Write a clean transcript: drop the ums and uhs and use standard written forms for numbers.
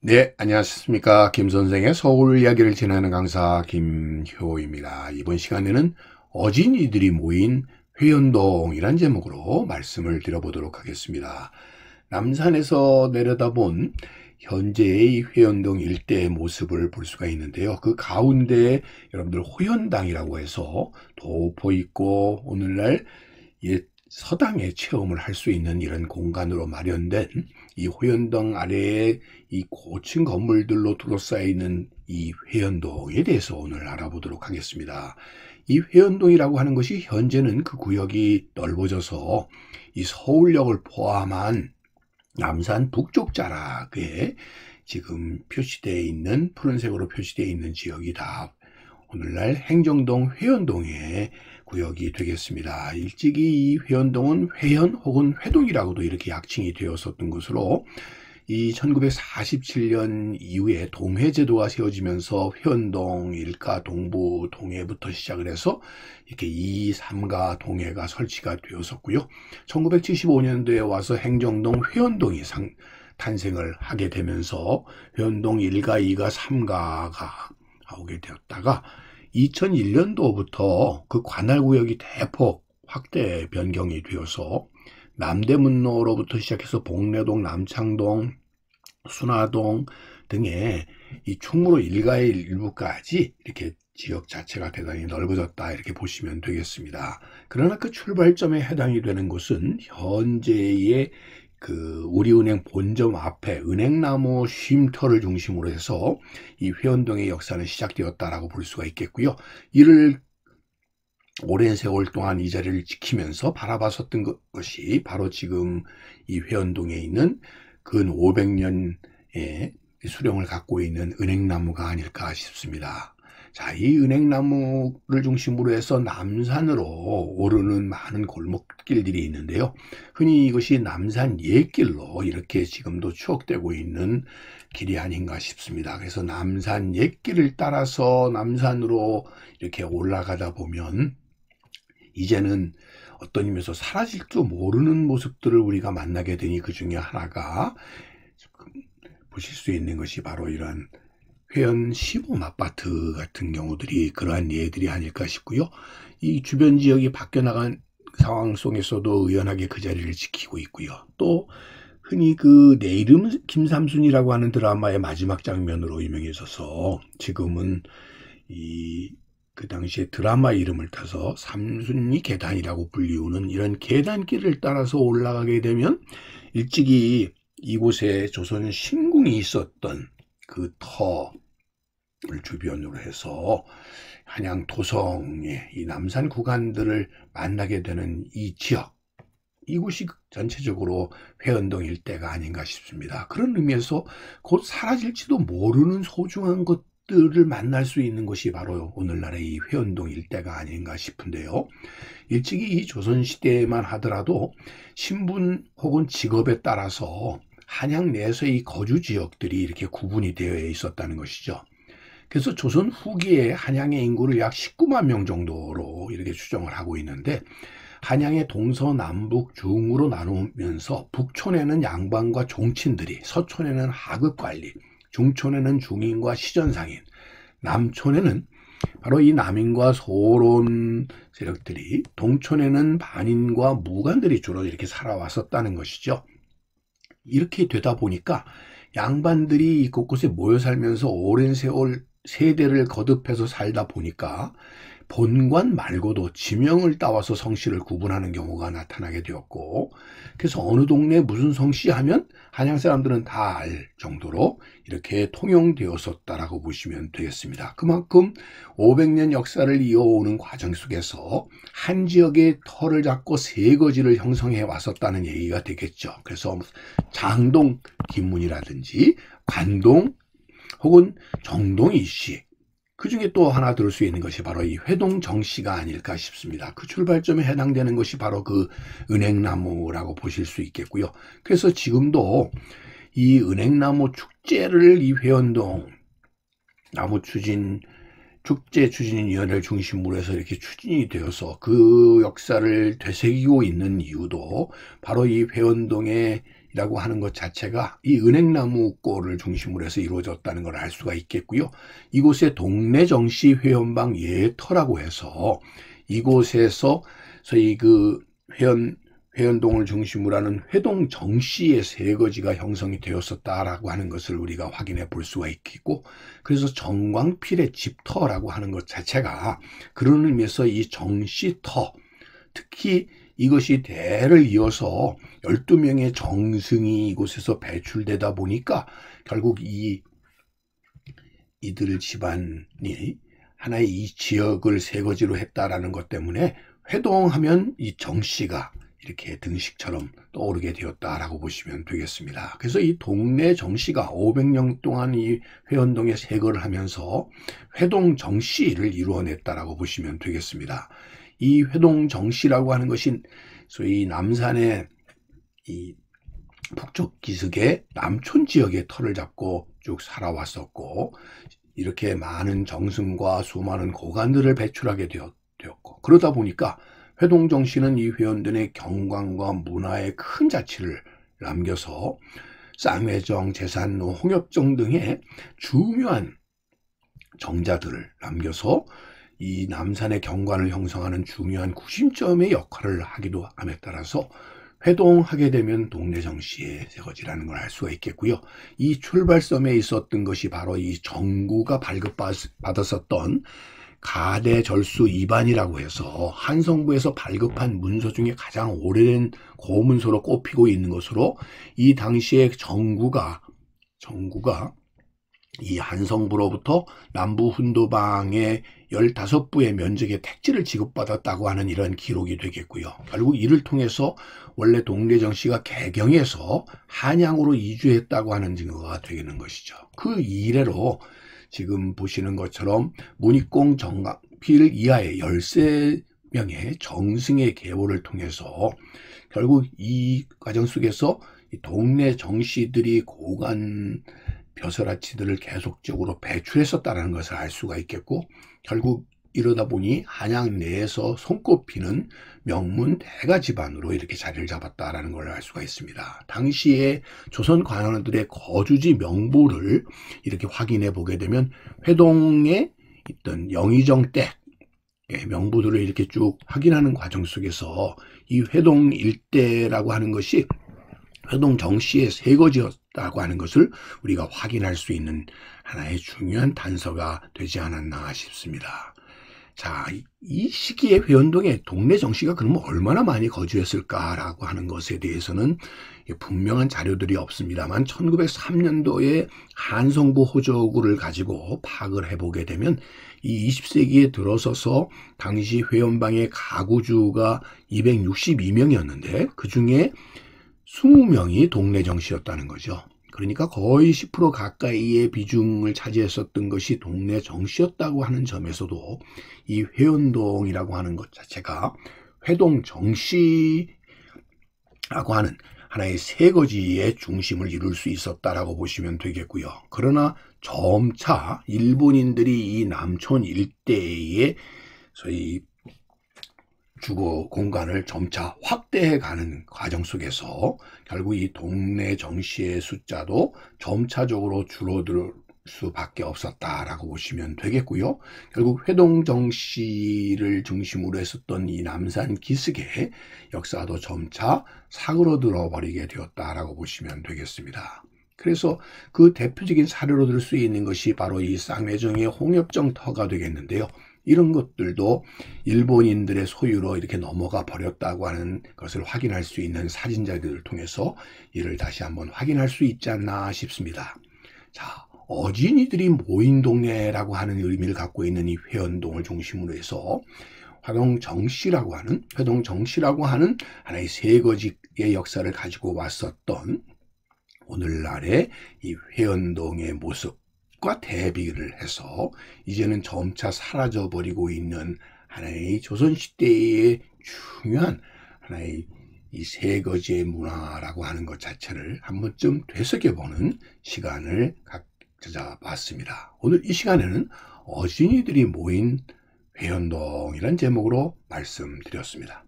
네, 안녕하십니까. 김 선생의 서울 이야기를 진행하는 강사 김효입니다. 이번 시간에는 어진이들이 모인 회원동이란 제목으로 말씀을 드려보도록 하겠습니다. 남산에서 내려다본 현재의 회원동 일대의 모습을 볼 수가 있는데요. 그 가운데에 여러분들 호연당이라고 해서 도포 있고 오늘날 옛 서당의 체험을 할 수 있는 이런 공간으로 마련된 이 회원동 아래에 이 고층 건물들로 둘러싸여 있는 이 회원동에 대해서 오늘 알아보도록 하겠습니다. 이 회원동이라고 하는 것이 현재는 그 구역이 넓어져서 이 서울역을 포함한 남산 북쪽 자락에 지금 표시되어 있는 푸른색으로 표시되어 있는 지역이 다 오늘날 행정동 회원동의 구역이 되겠습니다. 일찍이 이 회원동은 회현 혹은 회동이라고도 이렇게 약칭이 되었었던 것으로 이 1947년 이후에 동회제도가 세워지면서 회원동, 일가, 동부, 동해부터 시작을 해서 이렇게 2, 3가 동해가 설치가 되었었고요. 1975년도에 와서 행정동 회원동이 탄생을 하게 되면서 회원동 1가, 2가, 3가가 나오게 되었다가 2001년도부터 그 관할구역이 대폭 확대 변경이 되어서 남대문로로부터 시작해서 복례동, 남창동, 순화동 등의 이 충무로 일가의 일부까지 이렇게 지역 자체가 대단히 넓어졌다 이렇게 보시면 되겠습니다. 그러나 그 출발점에 해당이 되는 곳은 현재의 그 우리은행 본점 앞에 은행나무 쉼터를 중심으로 해서 이 회원동의 역사는 시작되었다라고 볼 수가 있겠고요. 이를 오랜 세월 동안 이 자리를 지키면서 바라봤었던 것이 바로 지금 이 회원동에 있는 근 500년의 수령을 갖고 있는 은행나무가 아닐까 싶습니다. 자, 이 은행나무를 중심으로 해서 남산으로 오르는 많은 골목길들이 있는데요. 흔히 이것이 남산 옛길로 이렇게 지금도 추억되고 있는 길이 아닌가 싶습니다. 그래서 남산 옛길을 따라서 남산으로 이렇게 올라가다 보면 이제는 어떤 의미에서 사라질 줄 모르는 모습들을 우리가 만나게 되니 그 중에 하나가 보실 수 있는 것이 바로 이런 회원 시범 아파트 같은 경우들이 그러한 예들이 아닐까 싶고요. 이 주변 지역이 바뀌어 나간 상황 속에서도 의연하게 그 자리를 지키고 있고요. 또 흔히 그 내 이름은 김삼순이라고 하는 드라마의 마지막 장면으로 유명해져서 지금은 그 당시에 드라마 이름을 따서 삼순리 계단이라고 불리우는 이런 계단길을 따라서 올라가게 되면 일찍이 이곳에 조선 신궁이 있었던 그 터를 주변으로 해서 한양 도성의 이 남산 구간들을 만나게 되는 이 지역, 이곳이 전체적으로 회원동 일대가 아닌가 싶습니다. 그런 의미에서 곧 사라질지도 모르는 소중한 것들을 만날 수 있는 곳이 바로 오늘날의 이 회원동 일대가 아닌가 싶은데요. 일찍이 이 조선시대에만 하더라도 신분 혹은 직업에 따라서 한양 내에서의 이 거주 지역들이 이렇게 구분이 되어 있었다는 것이죠. 그래서 조선 후기에 한양의 인구를 약 19만 명 정도로 이렇게 추정을 하고 있는데 한양의 동서남북 중으로 나누면서 북촌에는 양반과 종친들이, 서촌에는 하급관리, 중촌에는 중인과 시전상인, 남촌에는 바로 이 남인과 소론 세력들이, 동촌에는 반인과 무관들이 주로 이렇게 살아왔었다는 것이죠. 이렇게 되다 보니까 양반들이 곳곳에 모여 살면서 오랜 세월 세대를 거듭해서 살다 보니까 본관 말고도 지명을 따와서 성씨를 구분하는 경우가 나타나게 되었고, 그래서 어느 동네에 무슨 성씨 하면 한양 사람들은 다 알 정도로 이렇게 통용되었었다라고 보시면 되겠습니다. 그만큼 500년 역사를 이어오는 과정 속에서 한 지역의 터를 잡고 세 거지를 형성해 왔었다는 얘기가 되겠죠. 그래서 장동 김문이라든지 관동 혹은 정동 이씨, 그 중에 또 하나 들을 수 있는 것이 바로 이 회동 정씨가 아닐까 싶습니다. 그 출발점에 해당되는 것이 바로 그 은행나무라고 보실 수 있겠고요. 그래서 지금도 이 은행나무 축제를 이 회원동 나무 추진 축제 추진위원회를 중심으로 해서 이렇게 추진이 되어서 그 역사를 되새기고 있는 이유도 바로 이 회원동의 이라고 하는 것 자체가 이 은행나무골을 중심으로 해서 이루어졌다는 걸 알 수가 있겠고요. 이곳에 동래정씨 회원방 예터라고 해서 이곳에서 소위 그 회원동을 중심으로 하는 회동정씨의 세거지가 형성이 되었었다라고 하는 것을 우리가 확인해 볼 수가 있겠고, 그래서 정광필의 집터라고 하는 것 자체가 그런 의미에서 이 정씨터, 특히 이것이 대를 이어서 12명의 정승이 이곳에서 배출되다 보니까 결국 이들 집안이 하나의 이 지역을 세거지로 했다라는 것 때문에 회동하면 이 정씨가 이렇게 등식처럼 떠오르게 되었다라고 보시면 되겠습니다. 그래서 이 동래 정씨가 500년 동안 이 회원동에 세거를 하면서 회동 정씨를 이루어냈다라고 보시면 되겠습니다. 이 회동 정씨라고 하는 것이 소위 남산의 이 북쪽 기슭의 남촌 지역의 터를 잡고 쭉 살아왔었고, 이렇게 많은 정승과 수많은 고관들을 배출하게 되었고, 그러다 보니까 회동정씨는 이 회원들의 경관과 문화에 큰 자취를 남겨서 쌍회정, 제산로, 홍엽정 등의 중요한 정자들을 남겨서 이 남산의 경관을 형성하는 중요한 구심점의 역할을 하기도 함에 따라서 회동하게 되면 동래정씨의 세거지라는 걸 알 수가 있겠고요. 이 출발점에 있었던 것이 바로 이 정구가 발급받았었던 가대절수 2반이라고 해서 한성부에서 발급한 문서 중에 가장 오래된 고문서로 꼽히고 있는 것으로, 이 당시에 정구가 이 한성부로부터 남부 훈도방의 15부의 면적의 택지를 지급받았다고 하는 이런 기록이 되겠고요. 결국 이를 통해서 원래 동래정씨가 개경에서 한양으로 이주했다고 하는 증거가 되는 것이죠. 그 이래로 지금 보시는 것처럼 문익공 정필 이하의 13명의 정승의 계보를 통해서 결국 이 과정 속에서 동래 정씨들이 고관 벼슬아치들을 계속적으로 배출했었다는 것을 알 수가 있겠고, 결국 이러다 보니 한양 내에서 손꼽히는 명문 대가 집안으로 이렇게 자리를 잡았다는 걸 알 수가 있습니다. 당시에 조선 관원들의 거주지 명부를 이렇게 확인해 보게 되면 회동에 있던 영의정 때 명부들을 이렇게 쭉 확인하는 과정 속에서 이 회동 일대라고 하는 것이 회동 정씨의 세거지였다고 하는 것을 우리가 확인할 수 있는 하나의 중요한 단서가 되지 않았나 싶습니다. 자, 이 시기에 회원동에 동래 정씨가 그러면 얼마나 많이 거주했을까라고 하는 것에 대해서는 분명한 자료들이 없습니다만 1903년도에 한성부 호적을 가지고 파악을 해보게 되면 이 20세기에 들어서서 당시 회원방의 가구주가 262명이었는데 그 중에 20명이 동래 정씨였다는 거죠. 그러니까 거의 10% 가까이의 비중을 차지했었던 것이 동래 정씨였다고 하는 점에서도 이 회원동이라고 하는 것 자체가 회동 정씨라고 하는 하나의 세거지의 중심을 이룰 수 있었다라고 보시면 되겠고요. 그러나 점차 일본인들이 이 남촌 일대의 소위 주거 공간을 점차 확대해가는 과정 속에서 결국 이 동래 정씨의 숫자도 점차적으로 줄어들 수밖에 없었다라고 보시면 되겠고요. 결국 회동 정씨를 중심으로 했었던 이 남산 기슭의 역사도 점차 사그러들어 버리게 되었다라고 보시면 되겠습니다. 그래서 그 대표적인 사례로 들 수 있는 것이 바로 이 쌍회정의 홍엽정 터가 되겠는데요. 이런 것들도 일본인들의 소유로 이렇게 넘어가 버렸다고 하는 것을 확인할 수 있는 사진 자료들을 통해서 이를 다시 한번 확인할 수 있지 않나 싶습니다. 자, 어진이들이 모인 동네라고 하는 의미를 갖고 있는 이 회원동을 중심으로 해서 회동 정씨라고 하는 하나의 세거지의 역사를 가지고 왔었던 오늘날의 이 회원동의 모습 과 대비를 해서 이제는 점차 사라져버리고 있는 하나의 조선시대의 중요한 하나의 이 세거지의 문화라고 하는 것 자체를 한 번쯤 되새겨보는 시간을 가져봤습니다. 오늘 이 시간에는 어진이들이 모인 회원동이라는 제목으로 말씀드렸습니다.